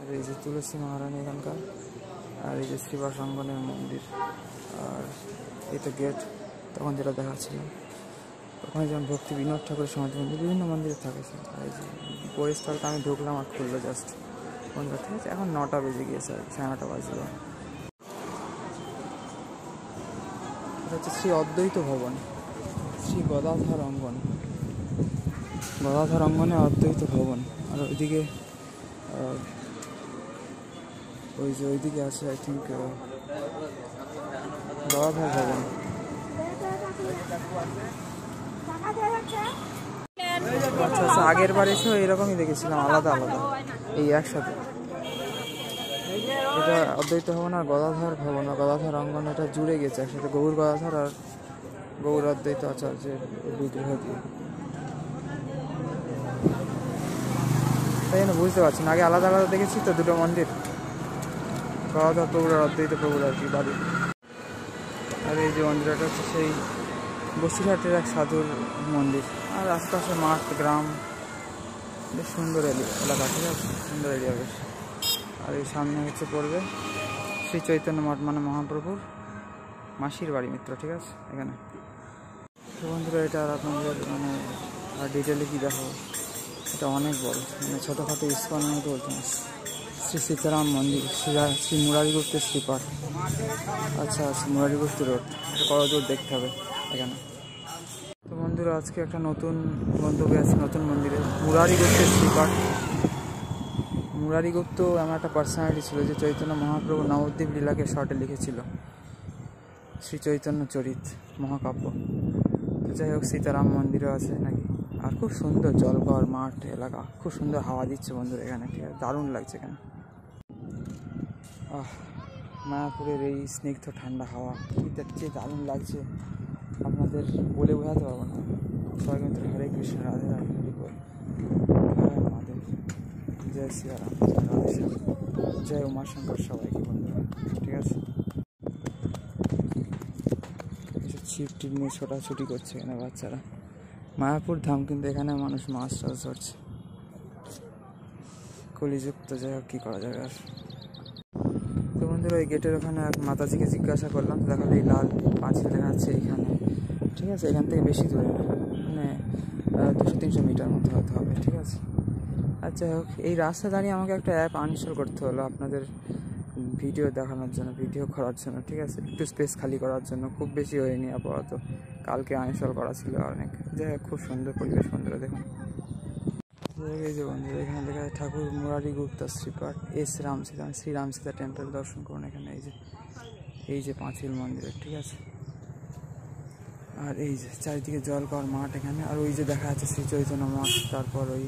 আর এই যে তুলসী মহারানী এখানকার, আর এই যে শ্রীবাস অঙ্গনের মন্দির, আর এই তো গেট তখন যেটা দেখাচ্ছিল। ওখানে যেমন ভক্তি বিনোদ ঠাকুরের সমাধি মন্দির, বিভিন্ন মন্দিরে থাকে। আর এই যে পরিস্থলটা আমি ঢুকলাম আর খুললো জাস্ট বন্ধুরা, ঠিক আছে। এখন 9টা বেজে গিয়েছে, আর 9:30 বাজলো। এটা হচ্ছে শ্রী অদ্বৈত ভবন, শ্রী গদাধর অঙ্গন, গদাধর অঙ্গনে অদ্বৈত ভবন। আর ওইদিকে ওই যে ওইদিকে আছে আই থিঙ্ক গদাধর ভবন। আচ্ছা আচ্ছা, আগের বার এসেও এরকমই দেখেছিলাম, আলাদা আলাদা, এই একসাথে। এটা অদ্বৈত ভবন আর গদাধর ভবন আর গদাধর অঙ্গন, এটা জুড়ে গেছে একসাথে, গৌর গদাধর আর গৌর অদ্বৈত আচার্যের বিগ্রহ দিয়ে। তাই জন্য বুঝতে পারছি না, আগে আলাদা আলাদা দেখেছি তো দুটো মন্দির, গদাধর প্রভুর আর অদ্বৈত প্রভুর আর কি বাড়ি। আর এই যে মন্দিরটা হচ্ছে সেই বসিরহাটের এক সাধুর মন্দির। আর আশপাশে মাঠ, গ্রাম, বেশ সুন্দর এলাকা, ঠিক আছে, সুন্দর এরিয়া বেশ। আর এই সামনে হচ্ছে পড়বে শ্রী চৈতন্য মঠ, মানে মহাপ্রভুর মাসির বাড়ি মিত্র, ঠিক আছে এখানে। তো বন্ধুরা, এটা আর আপনাদের মানে আর ডিটেলে কী দেখাবো, এটা অনেক বড়, মানে ছোটোখাটো ইস্কনের মতো বলতে না। শ্রী সীতারাম মন্দির, শ্রী মুরারিগুপ্তের শ্রীপাঠ। আচ্ছা আচ্ছা, মুরারিগুপ্ত রোড, এটা কত দূর দেখতে হবে এখানে। তো বন্ধুরা, আজকে একটা নতুন গন্তব্যে আছে, নতুন মন্দিরে, মুরারিগুপ্তের শ্রীপাঠ। মুরারিগুপ্ত এমন একটা পার্সোনালিটি ছিল যে চৈতন্য মহাপ্রভু নবদ্বীপ লীলাকে শর্টে লিখেছিল, শ্রী চৈতন্য চরিত মহাকাব্য। তো যাই হোক, সীতারাম মন্দিরও আছে নাকি। আর খুব সুন্দর জলঘর, মাঠ, এলাকা, খুব সুন্দর হাওয়া দিচ্ছে বন্ধুরা এখানে, ঠিক আছে, দারুণ লাগছে এখানে। মায়াপুরের এই স্নিগ্ধ ঠান্ডা হাওয়া কী দেখছে, দারুণ লাগছে, আপনাদের বলে বোঝাতে পারবো না। সবাই কিন্তু হরে কৃষ্ণ, রাধে রাধে, হরি বল, জয় মহাদেব, জয় শ্রীরাম, জয় রাধেশ্যাম, জয় উমাশঙ্কর, সবাইকে বন্ধুরা, ঠিক আছে। এসব ছিপ টিপ নিয়ে ছোটাছুটি করছে এখানে বাচ্চারা। মায়াপুর ধাম, কিন্তু এখানে মানুষ মাছ টাছ ধরছে, কলিযুক্ত, যাই হোক কী করা যাবে আর। তো বন্ধুরা, ওই গেটের ওখানে এক মাতাজিকে জিজ্ঞাসা করলাম, দেখালে এই লাল পাঁচিল দেখা যাচ্ছে এইখানে, ঠিক আছে, এখান থেকে বেশি দূরে না, মানে 200-300 মিটার মতো হতে হবে, ঠিক আছে। আচ্ছা হোক, এই রাস্তা দাঁড়িয়ে আমাকে একটা অ্যাপ আনইনস্টল করতে হলো আপনাদের ভিডিও দেখানোর জন্য, ভিডিও করার জন্য, ঠিক আছে, একটু স্পেস খালি করার জন্য। খুব বেশি হয়নি আপাতত, কালকে আনইনস্টল করা ছিল অনেক। যাই হোক, খুব সুন্দর পরিবেশ বন্ধুরা, দেখুন। এই যে বন্ধুরা, এখানে দেখা যায় ঠাকুর মুরারিগুপ্ত শ্রীপাঠ, শ্রীরাম সীতা টেম্পল দর্শন করুন এখানে। এই যে পাঁচিল মন্দিরের, ঠিক আছে। আর এই যে চারিদিকে জলকর মাঠ এখানে। আর ওই যে দেখা যাচ্ছে শ্রী চৈতন্য মঠ, তারপর ওই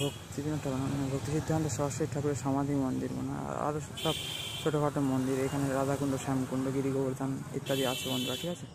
ভক্তি সিদ্ধান্ত সরস্বতী ঠাকুরের সমাধি মন্দির, মানে আরও সব ছোটোখাটো মন্দির এখানে, রাধাকুণ্ড, শ্যামকুণ্ড, গিরি গোবর্ধন ইত্যাদি আছে বন্ধুরা, ঠিক আছে।